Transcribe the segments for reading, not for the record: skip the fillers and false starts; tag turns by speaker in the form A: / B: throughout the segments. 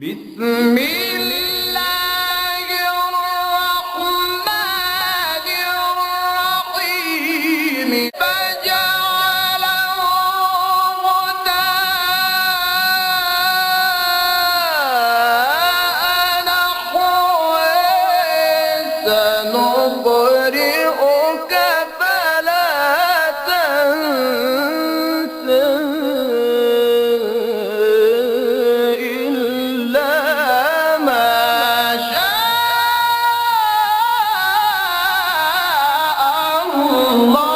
A: بسم الله الرحمن الرحيم فجعله غثاء نحوا سنقرئك فلا تنسى إلا ما شاء الله.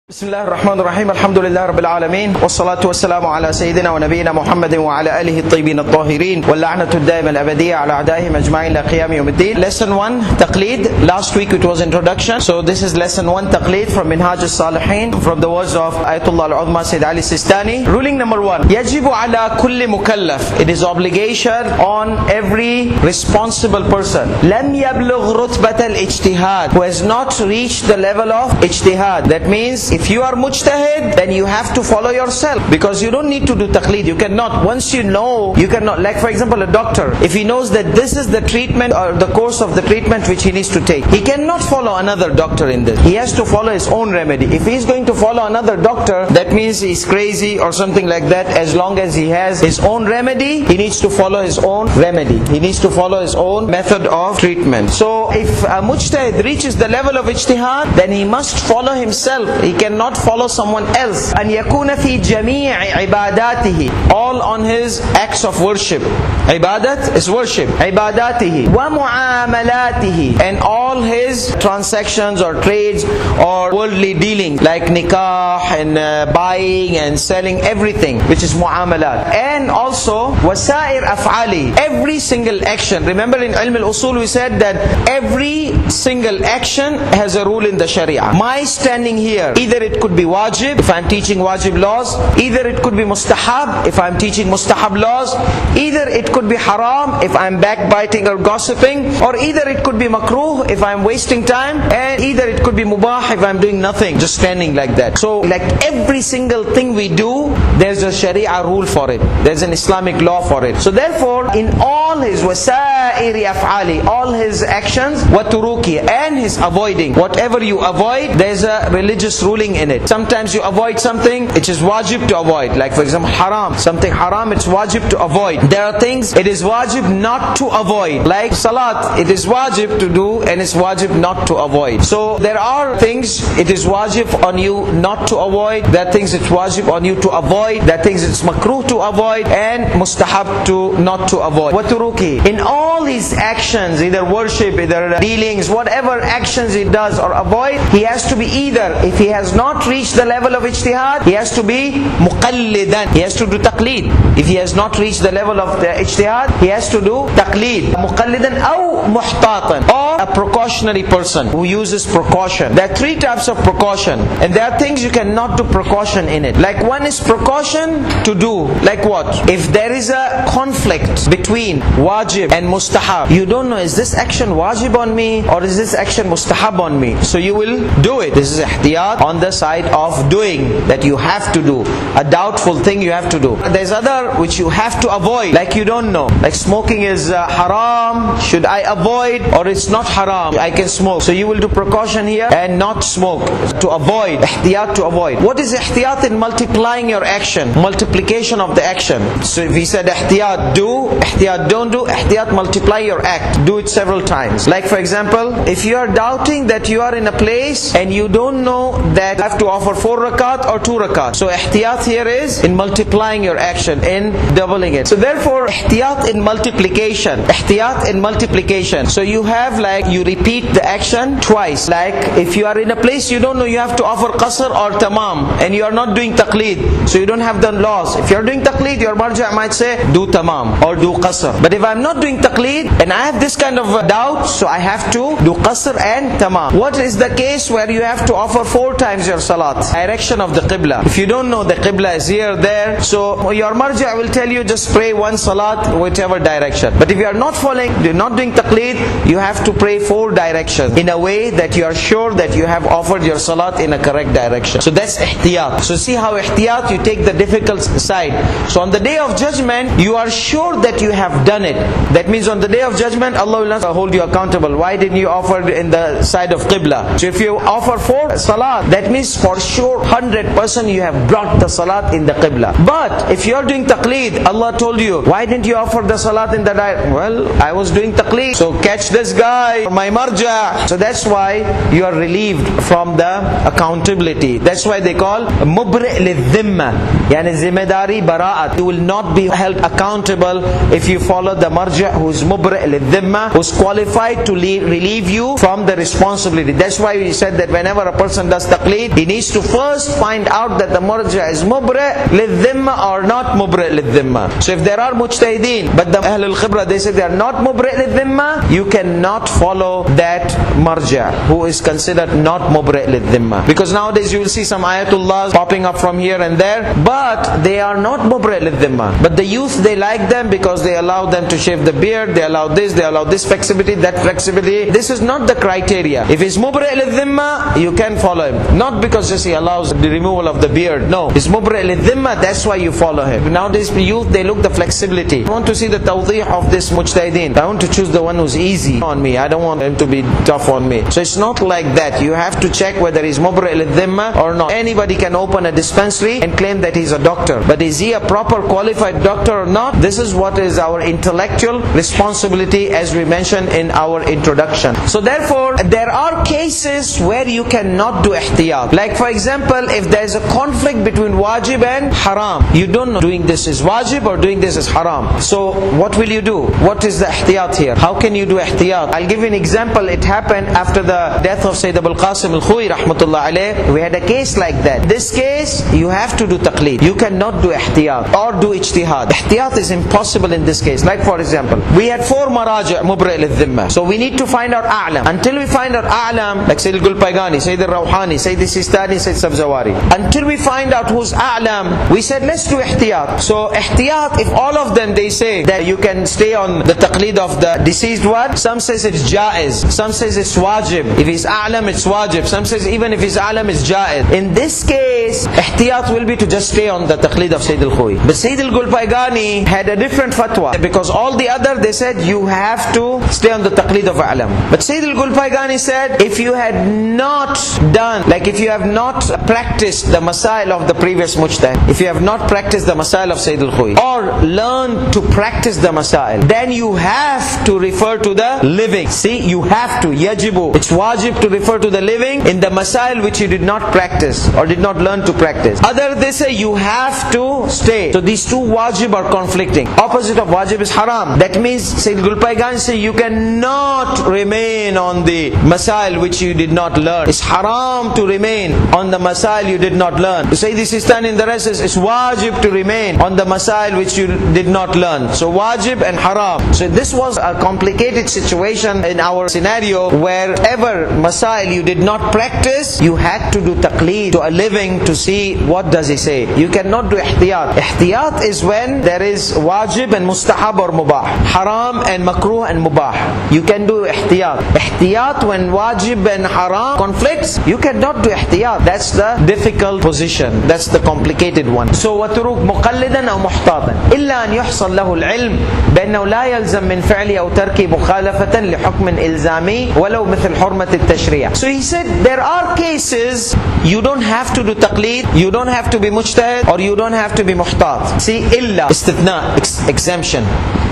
B: بسم الله الرحمن الرحيم الحمد لله رب العالمين والصلاة والسلام على سيدنا ونبينا محمد وعلى آله الطيبين الطاهرين واللعنة الدائمة الأبدية على أعدائهم أجمعين إلى قيام يوم الدين. Lesson 1 TAQLEED. Last week it was introduction, so this is lesson 1 TAQLEED from Minhaj al-Salihin from the words of Ayatollah al-Uzma Sayyid Ali Sistani. Ruling number 1, يجب على كل مكلف, it is obligation on every responsible person, لم يبلغ رتبة الاجتهاد, who has not reached the level of ijtihad. That means if you are mujtahid, then you have to follow yourself, because you don't need to do taqleed. You cannot, once you know, you cannot, like for example a doctor, if he knows that this is the treatment or the course of the treatment which he needs to take, he cannot follow another doctor in this. He has to follow his own remedy. If he is going to follow another doctor, that means he's crazy or something like that. As long as he has his own remedy, he needs to follow his own remedy. He needs to follow his own method of treatment. So if a mujtahid reaches the level of ijtihad, then he must follow himself. He cannot follow someone else. أن يكون في جميع عباداته, all on his acts of worship. Ibadat is worship. عباداته ومعاملاته, and all his transactions or trades or worldly dealings like nikah and buying and selling, everything which is muamalat. And also وسائر أفعاله, every single action. Remember in ilm al-usul we said that every single action has a rule in the sharia. My standing here, either it could be wajib if I'm teaching wajib laws, either it could be mustahab if I'm teaching mustahab laws, either it could be haram if I'm backbiting or gossiping, or either it could be makruh if I'm wasting time, and either it could be mubah if I'm doing nothing, just standing like that. So like every single thing we do, there's a sharia rule for it, there's an Islamic law for it. So therefore in all his wasairi af'ali, all his actions, waturuki, and his avoiding, whatever you avoid, there's a religious ruling in it. Sometimes you avoid something which is wajib to avoid, like for example haram, something haram it's wajib to avoid. There are things it is wajib not to avoid, like salat, it is wajib to do and it's wajib not to avoid. So there are things it is wajib on you not to avoid, there are things it's wajib on you to avoid, there are things it's makruh to avoid, and mustahab to not to avoid. Waturuki, in all his actions, either worship, either dealings, whatever actions he does or avoid, he has to be either, if he has not reached the level of ijtihad, he has to be muqallidan, he has to do taqleed. If he has not reached the level of the ijtihad, he has to do taqleed. Muqallidan aw muhtatan, or a precautionary person who uses precaution. There are three types of precaution, and there are things you cannot do precaution in it. Like one is precaution to do, like what? If there is a conflict between wajib and mustahab, you don't know, is this action wajib on me or is this action mustahab on me? So you will do it. This is ihtiyat on the side of doing, that you have to do. A doubtful thing you have to do. There's other which you have to avoid, like you don't know. Like smoking is haram, should I avoid, or it's not haram, I can smoke. So you will do precaution here and not smoke. To avoid, ihtiyat to avoid. What is ihtiyat in multiplying your action? Multiplication of the action. So if he said ihtiyat do, ihtiyat don't do, ihtiyat multiply your act. Do it several times. Like for example, if you are doubting that you are in a place and you don't know that you have to offer 4 rakat or 2 rakat. So ihtiyat here is in multiplying your action, in doubling it. So therefore ihtiyat in multiplication. Ihtiyat in multiplication. So you have, like, you repeat the action twice. Like if you are in a place you don't know you have to offer qasr or tamam, and you are not doing taqleed, so you don't have the laws. If you are doing taqleed, your marja might say do tamam or do qasr. But if I am not doing taqleed and I have this kind of doubt, so I have to do qasr and tamam. What is the case where you have to offer 4 times your salat? Direction of the Qibla. If you don't know the Qibla is here, there, so your marja will tell you just pray one salat whichever direction. But if you are not following, you're not doing taqleed, you have to pray 4 directions in a way that you are sure that you have offered your salat in a correct direction. So that's ihtiyat. So see how ihtiyat, you take the difficult side. So on the day of judgment, you are sure that you have done it. That means on the day of judgment, Allah will not hold you accountable. Why didn't you offer in the side of Qibla? So if you offer 4 salat, that means for sure 100% you have brought the salat in the Qibla. But if you are doing taqleed, Allah told you, why didn't you offer the salat in the right? Well, I was doing taqleed, so catch this guy, my marja. So that's why you are relieved from the accountability. That's why they call mubri' lidhimma, yani zimmedari bara'at. You will not be held accountable if you follow the marja who's mubri' lidhimma, who's qualified to relieve you from the responsibility. That's why we said that whenever a person does taqleed, he needs to first find out that the marja is mubri' lidhimma or not mubri' lidhimma. So if there are mujtahideen, but the Ahlul Khibra, they say they are not mubri' lidhimma, you cannot follow that marja who is considered not mubri' lidhimma. Because nowadays you will see some ayatullah popping up from here and there, but they are not mubri' lidhimma. But the youth, they like them because they allow them to shave the beard, they allow this flexibility, that flexibility. This is not the criteria. If he's mubri' lidhimma, you can follow him. Not because just he allows the removal of the beard. No, he's mubri' lidhimma, that's why you follow him. Nowadays youth, they look the flexibility. I want to see the tawdeeh of this mujtahideen. I want to choose the one who's easy on me. I don't want him to be tough on me. So it's not like that. You have to check whether he's mubri' lidhimma or not. Anybody can open a dispensary and claim that he's a doctor. But is he a proper qualified doctor or not? This is what is our intellectual responsibility, as we mentioned in our introduction. So therefore, there are cases where you cannot do ihtiyat. Like for example, if there is a conflict between wajib and haram, you don't know doing this is wajib or doing this is haram. So what will you do? What is the ihtiyat here? How can you do ihtiyat? I'll give you an example. It happened after the death of Sayyid Abul Qasim al-Khuy rahmatullah alayh. We had a case like that. This case, you have to do taqleed. You cannot do ihtiyat or do ijtihad. Ihtiyat is impossible in this case. Like for example, we had 4 maraji' mubri' lidhimma. So we need to find out a'lam. Until we find out a'lam, like Sayyid al-Gulpaygani, Sayyid al-Rawhani, Sayyid al-Sistani, Sayyid Safdar, until we find out who's a'lam, we said let's do ihtiyat. So ihtiyat, if all of them they say that you can stay on the taqleed of the deceased one, some says it's jaiz, some says it's wajib. If he's a'lam, it's wajib. Some says even if he's a'lam, it's jaiz. In this case, ihtiyat will be to just stay on the taqleed of Sayyid al-Khuy. But Sayyid al-Gulpaygani had a different fatwa, because all the other they said you have to stay on the taqleed of a'lam. But Sayyid al-Gulpaygani said if you had not done, like if you have not practiced the masail of the previous mujtahid, if you have not practiced the masail of Sayyid al-Khuy or learned to practice the masail, then you have to refer to the living. See, you have to, yajibu, it's wajib to refer to the living in the masail which you did not practice or did not learn to practice. Other they say you have to stay. So these two wajib are conflicting. Opposite of wajib is haram. That means Sayyid Gulpaygani say you cannot remain on the masail which you did not learn. It's haram to remain on the masail you did not learn. Sayyid Sistani in the rest is it's wajib to remain on the masail which you did not learn. So wajib and haram. So this was a complicated situation in our scenario, wherever masail you did not practice, you had to do taqleed to a living to see what does he say. You cannot do ihtiyat. Ihtiyat is when there is wajib and mustahab or mubah, haram and makruh and mubah. You can do ihtiyat. Ihtiyat when wajib and haram conflicts, you cannot do ihtiyat. That's the difficult position. That's the complicated one. So وَتُرُكْ مُقَلِّدًا أَوْ مُحْتَاطًا إِلَّا أَنْ يُحْصَلْ لَهُ الْعِلْمِ بأنه لا يلزم من فعل أو ترك مخالفة لحكم إلزامي ولو مثل حرمة التشريع. So he said there are cases you don't have to do taqleed, you don't have to be mujtahid, or you don't have to be muhtat. See, illa, istithna, exemption.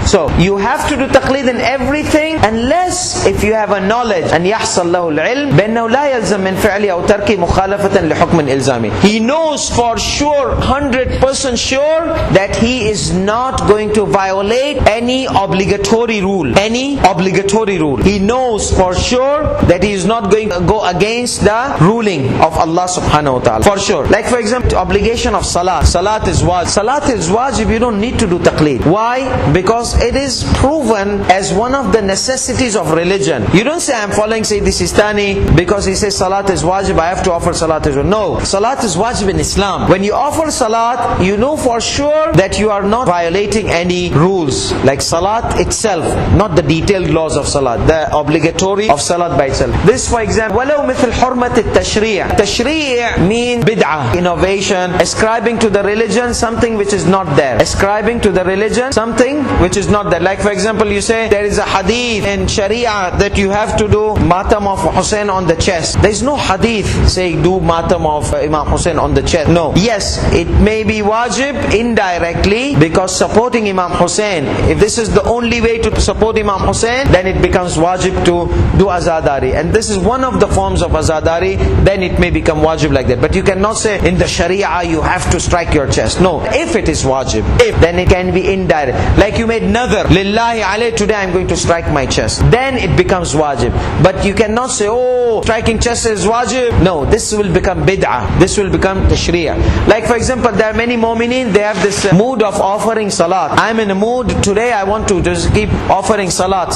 B: So you have to do taqleed in everything unless if you have a knowledge. أن يحصل له العلم بأنه لا يلزم من فعل أو ترك مخالفة لحكم إلزامي. He knows for sure, 100% sure, that he is not going to violate any obligatory rule. Any obligatory rule. He knows for sure that he is not going to go against the ruling of Allah subhanahu wa ta'ala. For sure. Like for example, obligation of salat. Salat is wajib. Salat is wajib, you don't need to do taqleed. Why? Because it is proven as one of the necessities of religion. You don't say, I'm following Sayyidi Sistani because he says salat is wajib, I have to offer salat as well. No, salat is wajib in Islam. When you offer salat, you know for sure that you are not violating any rules, like salat itself, not the detailed laws of salat, the obligatory of salat by itself. This, for example, وَلَوْ مِثْلْ حُرْمَةِ التَّشْرِيعِ. Tashri' means bid'ah, innovation, ascribing to the religion something which is not there. Ascribing to the religion something which is not there. Like for example, you say there is a hadith in Sharia that you have to do matam of Hussein on the chest. There is no hadith saying do matam of Imam Hussein on the chest. No. Yes, it may be wajib indirectly because supporting Imam Hussein, if this is the only way to support Imam Hussein, then it becomes wajib to do azadari. And this is one of the forms of azadari, then it may become wajib like that. But you cannot say in the Sharia you have to strike your chest. No. If it is wajib, then it can be indirect. Like you made nadhar, lillahi alayh, today I am going to strike my chest. Then it becomes wajib. But you cannot say, oh, striking chest is wajib. No, this will become bid'ah. This will become tashri'ah. Like for example, there are many mu'mineen, they have this mood of offering salat. I am in a mood, today I want to just keep offering salat.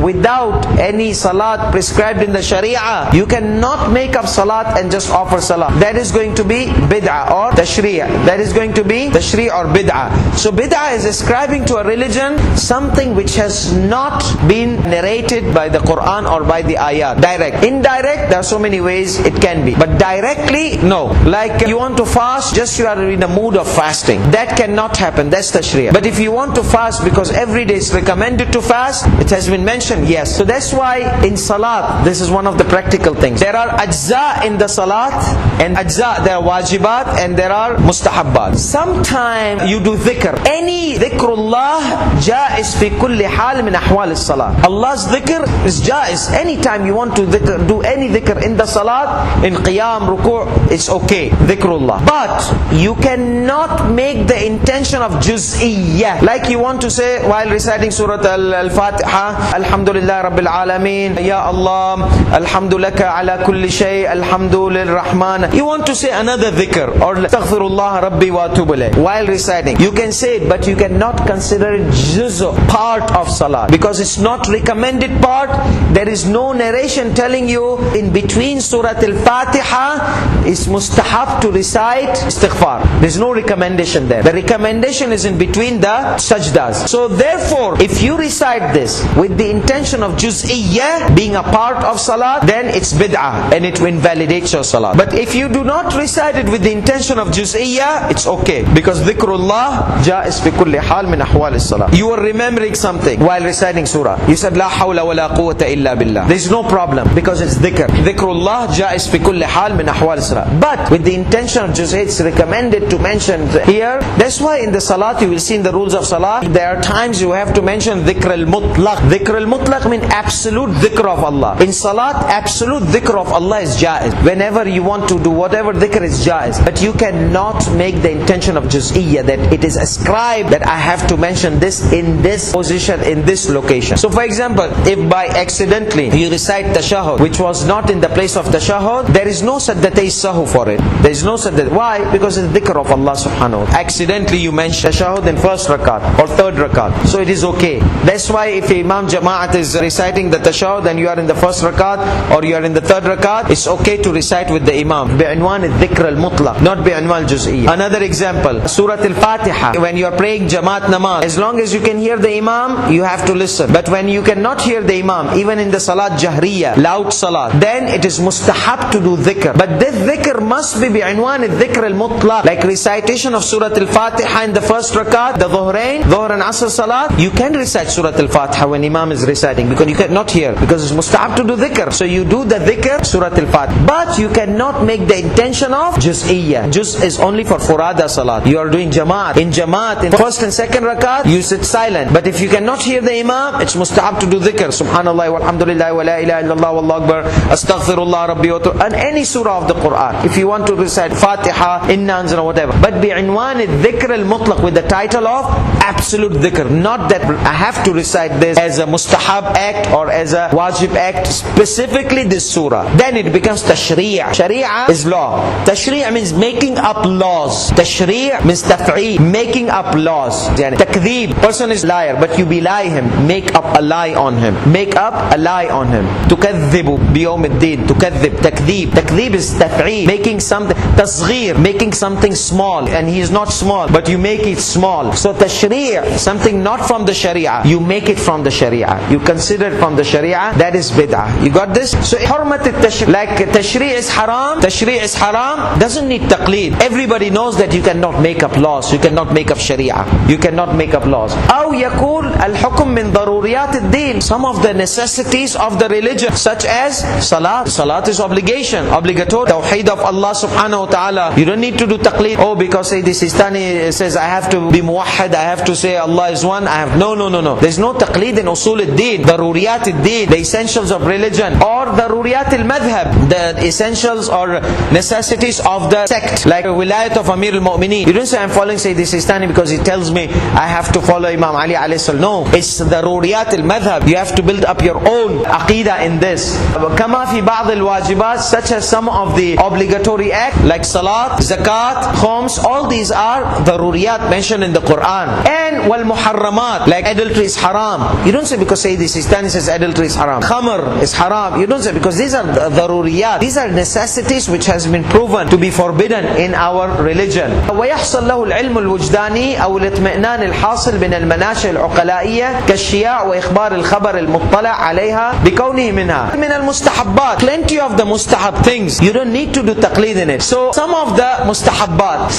B: Without any salat prescribed in the Sharia, you cannot make up salat and just offer salat. That is going to be bid'ah or tashri'ah. That is going to be tashri' or bid'ah. So bid'ah is ascribing to a religion something which has not been narrated by the Quran or by the ayat. Direct. Indirect, there are so many ways it can be. But directly, no. Like you want to fast, just you are in a mood of fasting. That cannot happen. That's tashri'ah. But if you want to fast because every day it's recommended to fast, it has been mentioned, yes. So that's why in salat, this is one of the practical things. There are ajza in the salat, and ajza, there are wajibat and there are mustahabbat. Sometimes you do dhikr. Any dhikrullah jaiz fi kulli hal min ahwal as-salat. Allah's dhikr is jaiz. Anytime you want to dhikr, do any dhikr in the salat, in qiyam, ruku', it's okay. Dhikrullah. But you cannot make the intention of juz'iyyah. Like you want to say while reciting Surah Al-Fatiha, Alhamdulillah Rabbil Alameen, Ya Allah, Alhamdulillah ala kulli shay, Alhamdulillah Rahman. You want to say another dhikr or Astaghfirullah Rabbi wa atubu ilayh while reciting. You can say it, but you cannot consider it juz' part of salat because it's not recommended part. There is no narration telling you in between Surah Al-Fatiha is mustahab to recite istighfar. There's no recommendation there. The recommendation is in between the sajdas. So therefore, if you recite this with the intention of juz'iyyah being a part of salat, then it's bid'ah and it invalidates your salat. But if you do not recite it with the intention of juz'iyyah, it's okay because dhikrullah jaiz fi kulli hal min ahwal as-salat. You are remembering something while reciting surah. You said la hawla wa la quwwata illa billah. There's no problem because it's dhikr. Dhikrullah jaiz fi kulli hal min ahwal as-salat. But with the intention of juz'iyyah, it's recommended to mention here. That's why in the salat you will see in the rules of salat, there are times you have to mention dhikr al-mutlaq. Dhikr al-mutlaq means absolute dhikr of Allah. In salat, absolute dhikr of Allah is jaiz. Whenever you want to do whatever dhikr is jaiz. But you cannot make the intention of juz'iyyah that it is ascribed that I have to mention this in this position, in this location. So for example, if by accidentally you recite tashahhud which was not in the place of tashahhud, there is no sajdatay sahu for it. There is no sajdat. Why? Because it's dhikr of Allah subhanahu wa ta'ala. Accidentally you mention tashahhud in first rakat or third rakat. So it is okay. That's why if Imam Jama'at is reciting the tashahhud and you are in the first rakat or you are in the third rakat, it's okay to recite with the Imam. Bi'inwan al-dhikr al-mutlaq, not bi'inwan al-juz'iyyah. Another example, Surah Al-Fatiha. When you are praying Jamaat namaz, as long as you can hear the Imam, you have to listen. But when you cannot hear the Imam, even in the Salat Jahriya, loud Salat, then it is mustahab to do dhikr. But this dhikr must be bi'inwan al-dhikr al-mutlaq. Like recitation of Surah Al-Fatiha in the first rakat, the Dhuhrain, Dhuhr and Asr Salat, you can recite Surah Al-Fatiha when Imam is reciting because you cannot hear, because it's mustahab to do dhikr. So you do the dhikr, Surah Al-Fatiha. But you cannot make the intention of juz'iyyah. Juz is only for furada salat. You are doing Jamaat. In Jamaat, in first and second rakat, you sit silent. But if you cannot hear the Imam, it's mustahab to do dhikr. Subhanallah walhamdulillah wa la ilaha illallah wallahu akbar, astaghfirullah rabbi wa atubu, and any surah of the Quran. If you want to recite Fatiha, Inna Anzalna or whatever. But bi'inwan al-dhikr al-mutlaq, with the title of absolute dhikr. Not that I have to recite this as a mustahab act or as a wajib act, specifically this surah. Then it becomes tashri'. Sharia is law. Tashri' means making up laws. Tashri' means taf'i, making up laws. Takdeeb, deen. Person is liar, but you belie him. Make up a lie on him. Make up a lie on him. تكذب بيوم الدين. تكذب. تكذيب. تكذيب is تفعيل. Making something. تصغير. Making something small. And he is not small, but you make it small. So tashri', something not from the sharia, you make it from the sharia. You consider it from the sharia. That is bid'ah. You got this? So hurmat al-tashri'. Like tashri' is haram. Tashri' is haram. Doesn't need taqleed. Everybody knows that you cannot make up laws. You cannot make up sharia. You cannot make up laws. أو يكون الحكم من ضروريات الدين. Some of the necessities of the religion, such as salat. Salat is obligation, obligatory. Tawheed of Allah subhanahu wa ta'ala. You don't need to do taqleed. Oh, because say the Sistani says I have to be muwahhid, I have to say Allah is one. No. There's no taqleed in usul al-din, daruriyat al-din, the essentials of religion, or daruriyat al-madhab, the essentials or necessities of the sect, like wilayat of Amir al-Mu'mineen. You don't say I'm following Sayyid Sistani because he tells me I have to follow Imam Ali alayhi salam. No, it's daruriyat al-madhab. You have to build up your own aqidah in this. Kama fi ba'd al-wajibat, such as some of the obligatory acts like salat, zakat, khums, all these are daruriyat mentioned in the Quran. And wal muharramat, like adultery is haram. You don't say because Sayyid Sistani says adultery is haram. Khamr is haram. You don't say because these are daruriyat. These are necessities which has been proven to be forbidden in our religion. ويحصل له العلم الوجداني أو الاطمئنان الحاصل من المناشئ العقلائية كالشياع وإخبار الخبر المطلع عليها بكونه منها. من المستحبات, plenty of the mustahab things. You don't need to do taqleed in it. So some of the mustahabbat,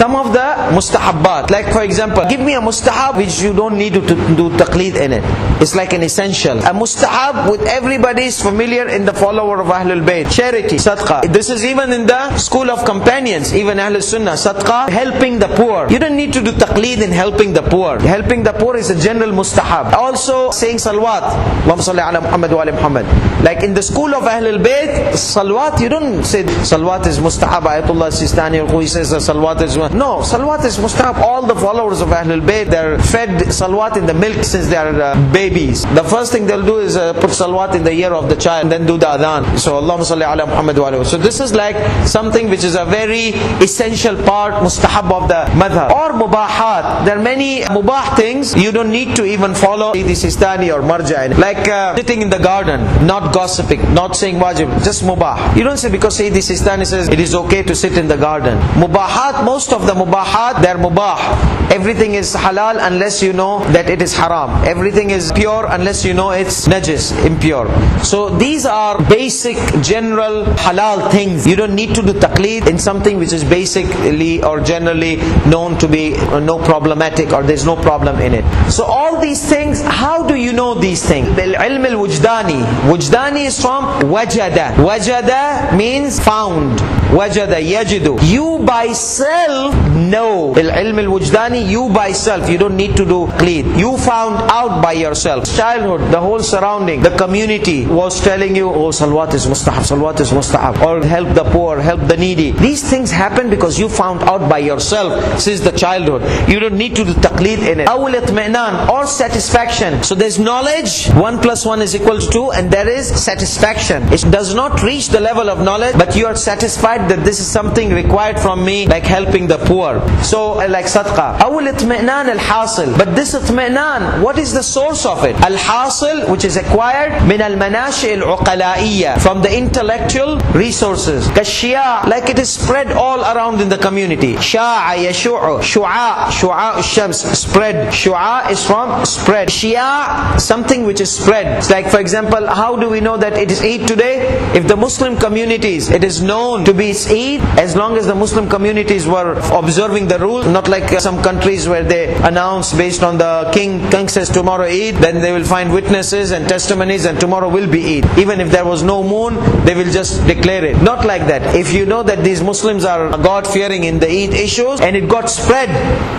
B: like for example, give me a mustahab which you don't need to do taqleed in it. It's like an essential. A mustahab with everybody is familiar in the follower of Ahlul Bayt. Charity, sadaqah. This is even in the school of companions, even Ahlul Sunnah. Sadaqah, helping the poor. You don't need to do taqleed in helping the poor. Helping the poor is a general mustahab. Also saying salawat. Allahumma salli ala Muhammad wa ala Muhammad. Like in the school of Ahlul Bayt, salawat, you don't say salawat is mustahab. Ayatullah Sistani who says salawat is... No, salawat is mustahab. All the followers of Ahlul Bayt, they're fed salawat in the milk since they are babies. The first thing they'll do is put salawat in the ear of the child and then do the adhan. So Allahumma salli ala Muhammad wa ala. So this is like something which is a very essential part, mustahab of the madhab. Or mubahat. There are many mubah things you don't need to even follow the Sistani or Marja. Like sitting in the garden, not gossiping, not saying wajib, just mubah. You don't say because Sayyidi Sistani says it is okay to sit in the garden. Mubahat, most of the mubahat, they're mubah. Everything is halal unless you know that it is haram. Everything is pure unless you know it's najis, impure. So these are basic, general halal things. You don't need to do taqleed in something which is basically or generally known to be no problematic or there's no problem in it. So all these things, how do you know these things? Al-ilm al-wujdani. Wujdani is from wajada. Wajada means found. Wajada, yajidu. You by self know. Al-ilm al-wujdani, you by self. You don't need to do taqleed. You found out by yourself. Childhood, the whole surrounding, the community was telling you, oh, salawat is mustahab, salawat is mustahab. Or help the poor, help the needy. These things happen because you found out by yourself since the childhood. You don't need to do taqleed in it. Awul itmi'nan, or satisfaction. So there's knowledge, 1 + 1 = 2, and there is satisfaction. It does not reach the level of knowledge, but you are satisfied that this is something required from me, like helping the poor. So like sadaqah. Awul itmi'nan al-hasil. But this itmi'nan, what is the source of it? Al-hasil, which is acquired min al-manashi al-uqala'iyya, from the intellectual resources. Kashia, like it is spread all around in the community. Sha'a yashu'u, shu'a shams, spread. Shu'a is from spread. Shia, something which is spread. It's like for example, how do we know that it is Eid today? If the Muslim communities, it is known to be Eid, as long as the Muslim communities were observing the rule, not like some countries where they announce based on the king says tomorrow Eid, then they will find witnesses and testimonies and tomorrow will be Eid. Even if there was no moon, they will just declare it. Not like that. If you know that these Muslims are God-fearing in the Eid issues, and it got spread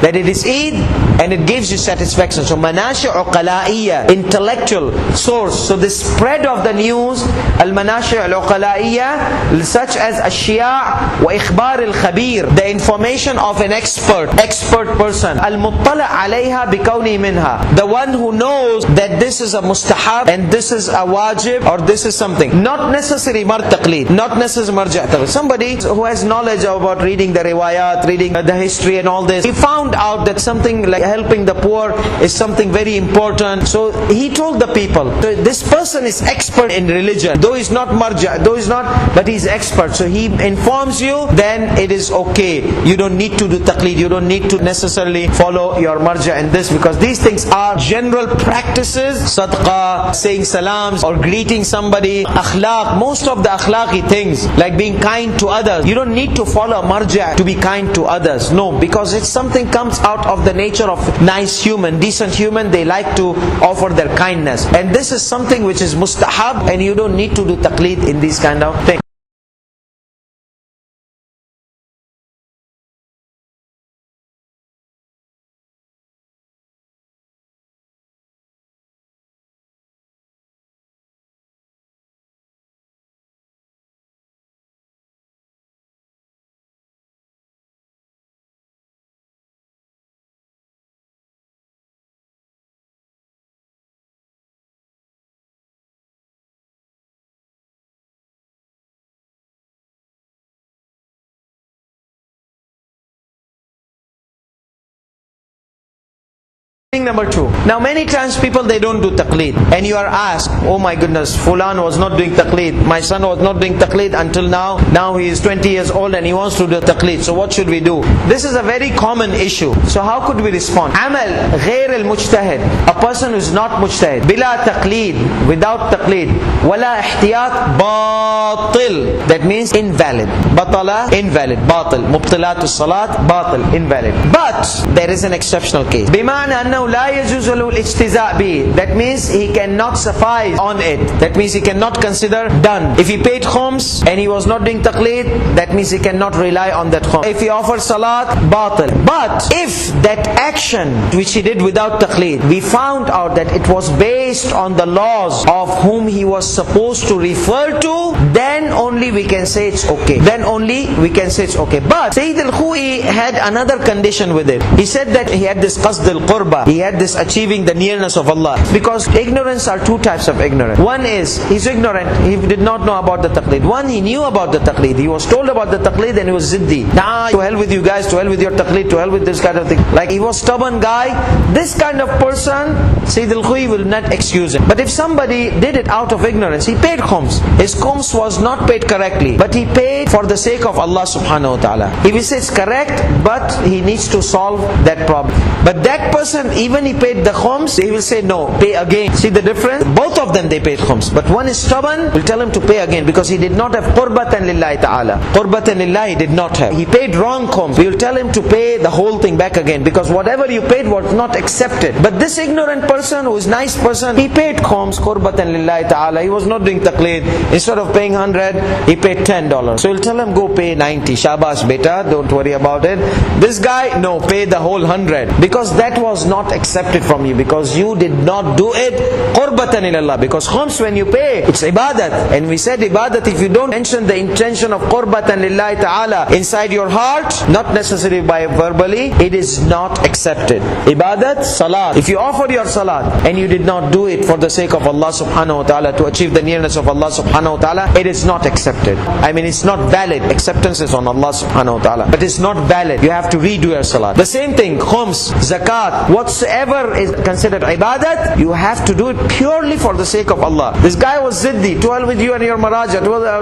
B: that it is Eid, and it gives you satisfaction. So manashi uqala'iyya, intellectual source. So the spread of the news, al-manashi al-uqala'iyya, such as al-shiya' wa ikhbar al-khabir, the information of an expert person, al-muttala' alayha bikawni minha, the one who knows that this is a mustahab and this is a wajib or this is something. Not necessary mar taqleed, not necessary marja' taqleed. Somebody who has knowledge about reading the riwayat, reading the history and all this, he found out that something like helping the poor is something very important. So he told the people, so this person is expert in religion, though he's not marja, but he's expert. So he informs you, then it is okay. You don't need to do taqleed. You don't need to necessarily follow your marja in this, because these things are general practices. Sadaqah, saying salams, or greeting somebody, akhlaq, most of the akhlaqi things, like being kind to others. You don't need to follow marja to be kind to others. No, because it's something comes out of the nature of nice human, decent human. They like to offer their kindness. And this is something which is mustahab, and you don't need to do taqleed in these kind of things. Thing number 2. Now many times people, they don't do taqleed, and you are asked, oh my goodness, Fulan was not doing taqleed, my son was not doing taqleed until now he is 20 years old and he wants to do taqleed, so what should we do? This is a very common issue. So how could we respond? Amal ghair al-mujtahid, a person who is not mujtahid, bila taqleed, without taqleed, wala ihtiyat, batil, that means invalid. Batala, invalid. Batil, mubtilatu salat, batil, invalid. But there is an exceptional case. Bimana anna لا يجوز له الاجتزاء به. That means he cannot suffice on it. That means he cannot consider done. If he paid khums and he was not doing taqleed, that means he cannot rely on that khums. If he offered salat, batil. But if that action which he did without taqleed, we found out that it was based on the laws of whom he was supposed to refer to, then only we can say it's okay. Then only we can say it's okay. But Sayyid al-Khu'i had another condition with it. He said that he had this qasd al-qurba. He had this achieving the nearness of Allah. Because ignorance are two types of ignorance. One is, he's ignorant, he did not know about the taqleed. One, he knew about the taqleed. He was told about the taqleed and he was ziddi. Nah, to hell with you guys, to hell with your taqleed, to hell with this kind of thing. Like he was stubborn guy. This kind of person, Sayyid al-Khu'i will not excuse him. But if somebody did it out of ignorance, he paid khums. His khums was not paid correctly, but he paid for the sake of Allah subhanahu wa ta'ala. If he says correct, but he needs to solve that problem. But that person, even he paid the khums, he will say no, pay again. See the difference? Both of them, they paid khums. But one is stubborn, we'll tell him to pay again, because he did not have qurbatan lillahi ta'ala. Qurbatan lillahi he did not have. He paid wrong khums. We will tell him to pay the whole thing back again, because whatever you paid was not accepted. But this ignorant person, who is nice person, he paid khums, qurbatan lillahi ta'ala. He was not doing taqleed. Instead of paying 100, he paid $10. So we'll tell him, go pay 90. Shabash beta, don't worry about it. This guy, no, pay the whole 100. Because that was not accepted from you, because you did not do it qurbatan ilallah. Because khums, when you pay, it's ibadat. And we said ibadat, if you don't mention the intention of qurbatan lillahi ta'ala inside your heart, not necessarily by verbally, it is not accepted. Ibadat, salat. If you offer your salat and you did not do it for the sake of Allah subhanahu wa ta'ala, to achieve the nearness of Allah subhanahu wa ta'ala, it is not accepted. I mean, it's not valid. Acceptance is on Allah subhanahu wa ta'ala, but it's not valid. You have to redo your salat. The same thing, khums, zakat, whatsoever is considered ibadat, you have to do it purely for the sake of Allah. This guy was ziddi, to hell with you and your maraja,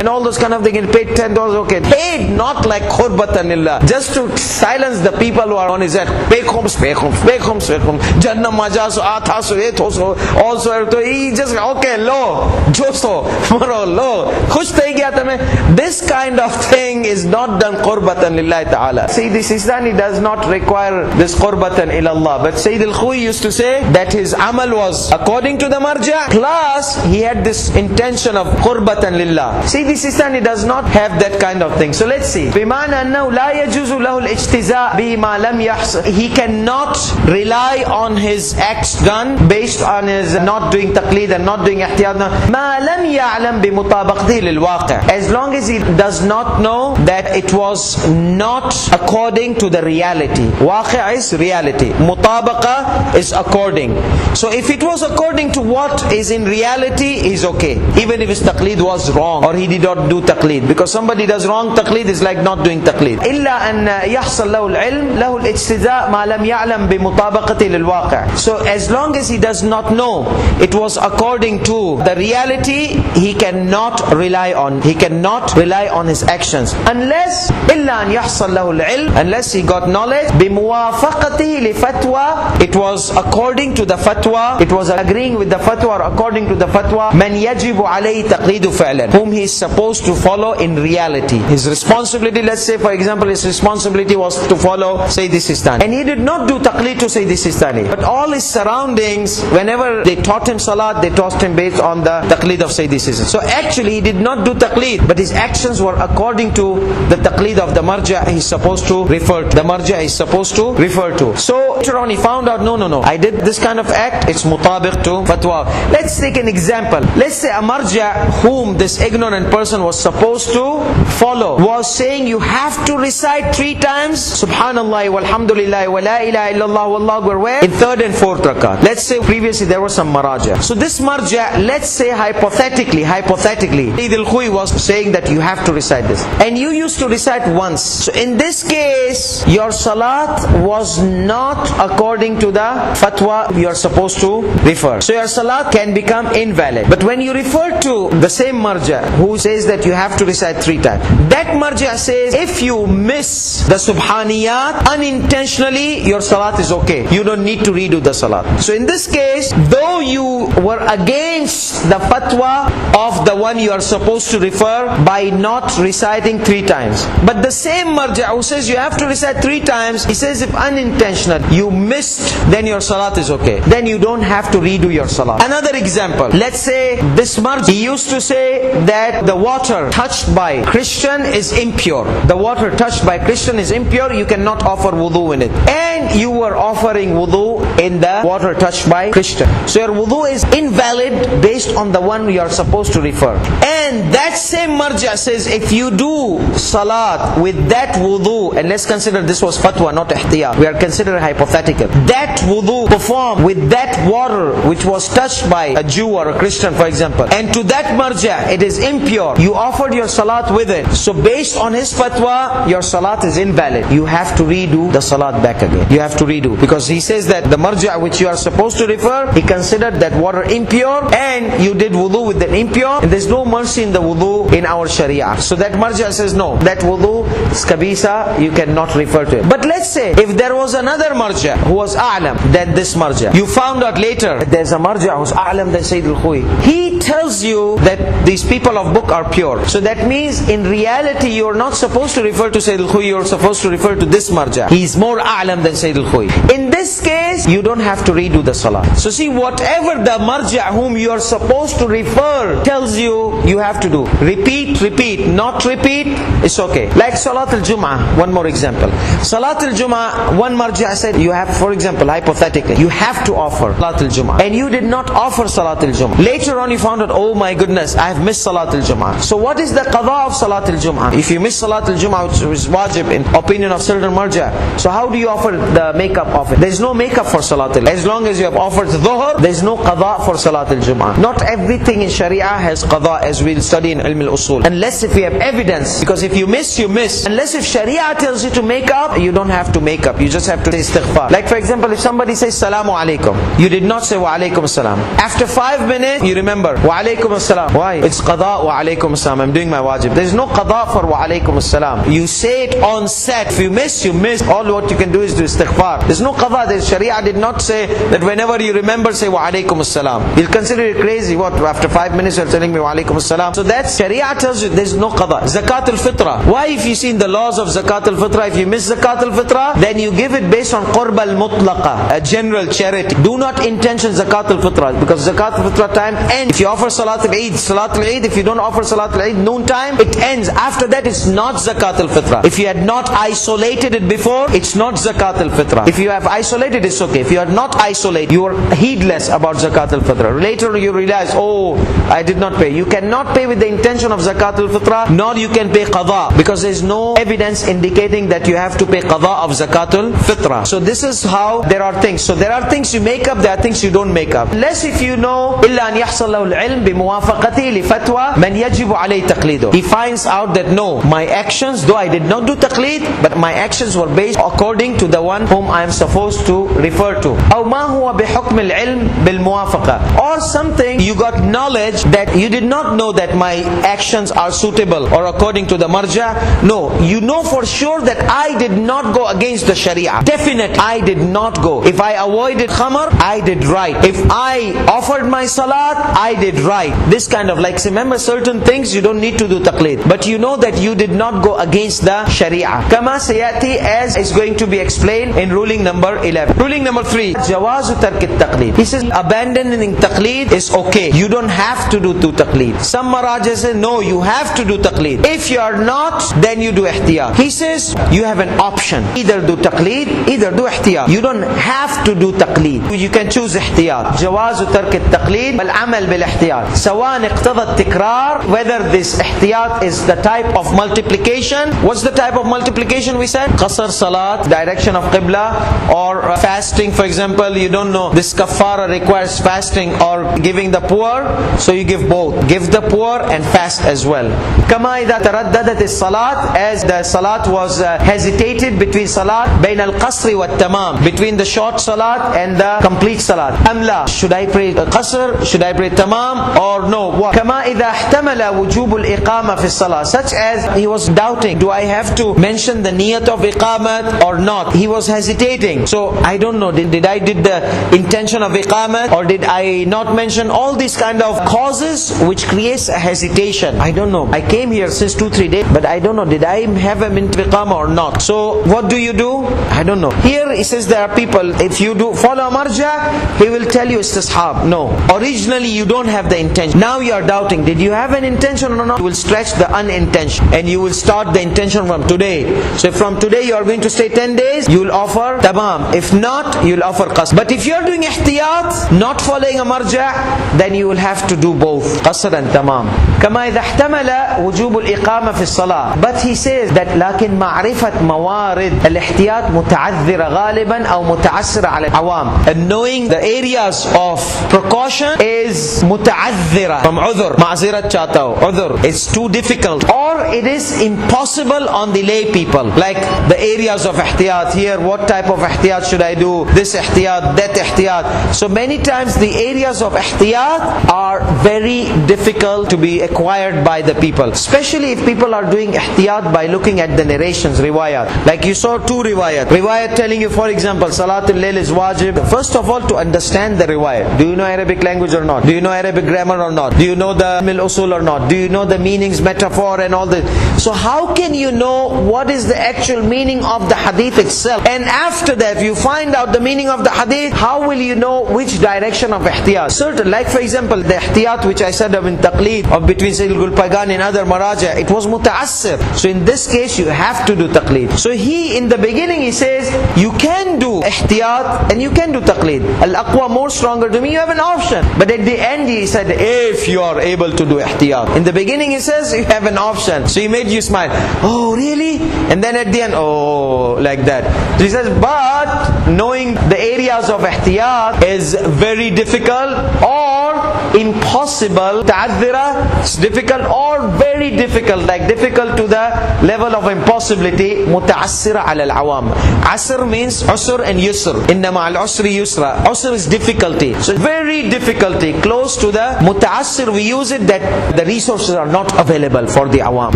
B: and all those kind of things, and paid $10, okay. Paid not like qurbatan lillah, just to silence the people who are on his head. Pay khums, pay khums, pay khums, pay khums. Jannah majaso, athaso, ethoso, also, so he just, okay, lo, joso, maro, lo, khush thai gaya tame. This kind of thing is not done qurbatan lillahi ta'ala. See, this Sistani does not require this qurbatan ilallah. But Sayyid al-Khu'i used to say that his amal was according to the marja, plus he had this intention of qurbatan lillah. See, this Sistani does not have that kind of thing. So let's see. Bimana annahu la yajuzu lahu al-ijtiza' bima lam yahsul. He cannot rely on his acts done based on his not doing taqleed and not doing ihtiyat. Ma lam ya'lam bi mutabaqatihi lil waqi'. As long as he does not know that it was not according to the reality. Waqi' is reality. Mutabaqa muwafaqa is according. So if it was according to what is in reality, is okay, even if his taqleed was wrong or he did not do taqleed, because somebody does wrong taqleed is like not doing taqleed. إلا أن يحصل له العلم له الاجتزاء ما لم يعلم بمطابقته للواقع. So as long as he does not know it was according to the reality, he cannot rely on his actions, unless إلا أن يحصل له العلم, unless he got knowledge بموافقته لفتوى, it was according to the fatwa, it was agreeing with the fatwa or according to the fatwa, من يجب عليه تقليد فعلا, whom he is supposed to follow in reality. His responsibility, let's say for example his responsibility was to follow Sayyidi Sistani, and he did not do taqleed to Sayyidi Sistani, but all his surroundings, whenever they taught him salat, they taught him based on the taqleed of Sayyidi Sistani. So actually he did not do taqleed, but his actions were according to the taqleed of the marja he's supposed to refer to, the marja he's supposed to refer to. So later on he found out, no, I did this kind of act, it's mutabiq to fatwa. Let's take an example. Let's say a marja whom this ignorant person was supposed to follow was saying you have to recite 3 times Subhanallah walhamdulillah wa la ilaha illallah wallahu akbar, where? In 3rd and 4th rakat. Let's say previously there was some maraja. So this marja, let's say hypothetically Eid al-Khui was saying that you have to recite this, and you used to recite once. So in this case your salat was not according to the fatwa you are supposed to refer. So your salat can become invalid. But when you refer to the same marja who says that you have to recite 3 times, that marja says if you miss the subhaniyat unintentionally, your salat is okay, you don't need to redo the salat. So in this case, though you were against the fatwa of the one you are supposed to refer by not reciting 3 times, but the same marja who says you have to recite 3 times, he says if unintentional you missed, then your salat is okay, then you don't have to redo your salat. Another example, let's say this marja, he used to say that the water touched by Christian is impure, the water touched by Christian is impure, you cannot offer wudu in it, and you were offering wudu in the water touched by Christian. So your wudu is invalid based on the one you are supposed to refer. And that same marja says if you do salat with that wudu, and let's consider this was fatwa, not ihtiyat, we are considering hypothetical, that wudu performed with that water which was touched by a Jew or a Christian for example, and to that marja it is impure, you offered your salat with it, so based on his fatwa your salat is invalid, you have to redo the salat back again, you have to redo, because he says that the marja which you are supposed to refer, he considered that water impure and you did wudu with the impure, and there's no mercy in the wudu in our sharia. So that marja says no, that wudu is kabisa, you cannot refer to it. But let's say if there was another marja who was a'lam than this marja, you found out later that there's a marja who's a'lam than Sayyid al-Khui, he tells you that these people of book are pure, so that means in reality you are not supposed to refer to Sayyid al-Khui, you are supposed to refer to this marja, he is more a'lam than Sayyid al-Khui. In this case you don't have to redo the salah. So see, whatever the marja whom you are supposed to refer tells you, you have to do. Repeat, not repeat, it's okay. Like Salat al-Jum'ah, one more example. Salat al-Jum'ah, one marja said you have, for example, hypothetically, you have to offer Salat al-Jum'ah, and you did not offer Salat al-Jum'ah. Later on you found out, oh my goodness, I have missed Salat al-Jum'ah. So what is the qada of Salat al-Jum'ah? If you miss Salat al-Jum'ah, which is wajib in opinion of certain marja, so how do you offer the makeup of it? There is no makeup for Salat al-Jum'ah. As long as you have offered dhuhr, there is no qada for Salat al-Jum'ah. Not everything in sharia has qada, as we'll study in ilm al-usul, unless if we have evidence, because if you miss, you miss. Unless if sharia tells you to make up, you don't have to make up, you just have to say istighfar. Like for example, if somebody says salamu alaikum, you did not say wa alaikum salam. After 5 minutes you remember wa alaikum salam. Why? It's qada wa alaikum salam, I'm doing my wajib. There is no qada for wa alaikum salam. You say it on set. If you miss, you miss. All what you can do is do istighfar. There's no qada. The sharia did not say that whenever you remember say wa alaikum salam. You'll consider it crazy. What, after 5 minutes you're telling me wa alaikum salam? So that sharia tells you there's no qada. Zakat al-fitra. Why, if you see in the laws of zakat al-fitra, if you miss zakat al-fitra, then you give it based on qurb al-mutlaqa, a general charity. Do not intention zakat al-fitra, because zakat al-fitra time ends. If you offer salat al-Eid, if you don't offer salat al-Eid noon time, it ends. After that it's not zakat al-fitra. If you had not isolated it before, it's not zakat al-fitra. If you have isolated, it's okay. If you are not isolated, you are heedless about zakat al-fitra. Later you realize, oh, I did not pay. You cannot pay with the intention of zakat al-fitra, nor you can pay qada, because there is no evidence indicating that you have to pay qada of zakat al-fitra. So this is how how there are things. So there are things you make up, there are things you don't make up. Unless if you know, إِلَّا أَنْ يَحْصَلْ لَهُ الْعِلْمِ بِمُوَافَقَتِهِ لِفَتْوَى مَنْ يَجِبُ عَلَيْهِ تَقْلِيدُهُ. He finds out that no, my actions, though I did not do taqleed, but my actions were based according to the one whom I am supposed to refer to. أَوْ مَا هُوَ بِحُكْمِ الْعِلْمِ بِالْمُوَافَقَةِ. Or something you got knowledge that you did not know that my actions are suitable or according to the marja. No, you know for sure that I did not go against the sharia. Definite, I did not go. If I avoided khamar, I did right. If I offered my salat, I did right. This kind of, like, remember certain things you don't need to do taqleed, but you know that you did not go against the sharia. Kama sayati, as is going to be explained in ruling number 11. Ruling number 3, jawazu tark at-taqleed. He says abandoning taqleed is okay. You don't have to do taqleed. Some marajas say no, you have to do taqleed. If you are not, then you do ihtiyat. He says you have an option. Either do taqleed, either do ihtiyat. You don't have to do taqleed. You can choose ihtiyat. Jawazu tark at-taqleed wal amal bil ihtiyat. Sawan iqtada at-tikrar, whether this ihtiyat is the type of multiplication. What's the type of multiplication we said? Qasr salat, direction of qibla, or fasting, for example. You don't know this kafara requires fasting or giving the poor, so you give both. Give the poor and fast as well. Kama idha taraddadat as-salat, as the salat was hesitated between salat bain al-qasri wa tamam, between the short salat and the complete salat. Amla, should I pray qasr, should I pray tamam, or no? What? Kama idha ihtamala wujub al-iqama fi as-salat, such as he was doubting, do I have to mention the niyat of iqamat or not? He was hesitating. So I don't know, did I did the intention of iqamat or did I not mention? All these kind of causes which creates a hesitation. I don't know. I came here since 2-3 days, but I don't know, did I have a mint iqama or not? So what do you do? I don't know. Here he says there are people, if you do follow marja, he will tell you istishab. No. Originally you don't have the intention. Now you are doubting, did you have an intention or not? You will stretch the unintention and you will start the intention from today. So if from today you are going to stay 10 days, you will offer tamam. If not, you will offer qasr. But if you are doing ihtiyat, not following a marja, then you will have to do both, qasr and tamam. Kama idha ihtamala wujub al-iqama fi as-salah. But he says that lakin ma'rifat mawarid al-ihtiyat muta'adhdhira ghaliban aw muta'assira 'ala al-awam. And knowing the areas of precaution is muta'adhdhira, from udhr, ma'zirat chata ho, udhr. It's too difficult, or it is impossible on the lay people. Like the areas of ihtiyat, here what type of ihtiyat should I do? This ihtiyat, that ihtiyat. So many times the areas of ihtiyat are very difficult to be acquired by the people, especially if people are doing ihtiyat by looking at the narrations, riwayat. Like you saw 2 riwayat telling you, for example, Salatul Layl is wajib. First of all, to understand the riwayat. Do you know Arabic language or not? Do you know Arabic grammar or not? Do you know the mil usul or not? Do you know the meanings, metaphor and all this? So how can you know what is the actual meaning of the hadith itself? And after that, you find out the meaning of the hadith, how will you know which direction of ihtiyat? Certain, like for example, the ihtiyat which I said of in taqleed, of between Sayyid Gulpagan and other maraja, it was muta'assir. So in this case, you have to do taqleed. So he, in the beginning, he says, you can do ihtiyat and you can do taqleed. Al-aqwa, more stronger to me, you have an option. But at the end, he said, if you are able to do ihtiyat. In the beginning, he says, you have an option. So he made you smile. Oh, really? And then at the end, oh, like that. So he says, but knowing the areas of ihtiyat is very difficult or impossible. Ta'adhira, it's difficult or very difficult, like difficult to the level of impossibility. Muta'assira ala al-awam. Asr means usr and yusr. Inna ma'al usri yusra. Usr is difficulty. So very difficulty, close to the muta'assir. We use it that the resources are not available for the awam.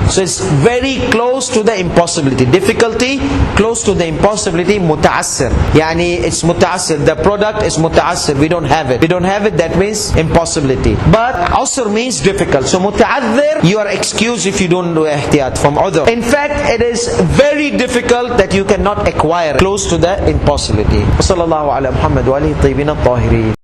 B: So it's very close to the impossibility. Difficulty, close to the impossibility, muta'assir. Yani it's muta'assir. The product is muta'assir. We don't have it. We don't have it, that means impossibility. But usr means difficult. So muta'addhir, you are excused if you don't do ihtiyat from udhr. In fact, it is very difficult that you cannot acquire, close to the impossibility. Sallallahu ala Muhammad wa alihi tayyibin at-tahirin.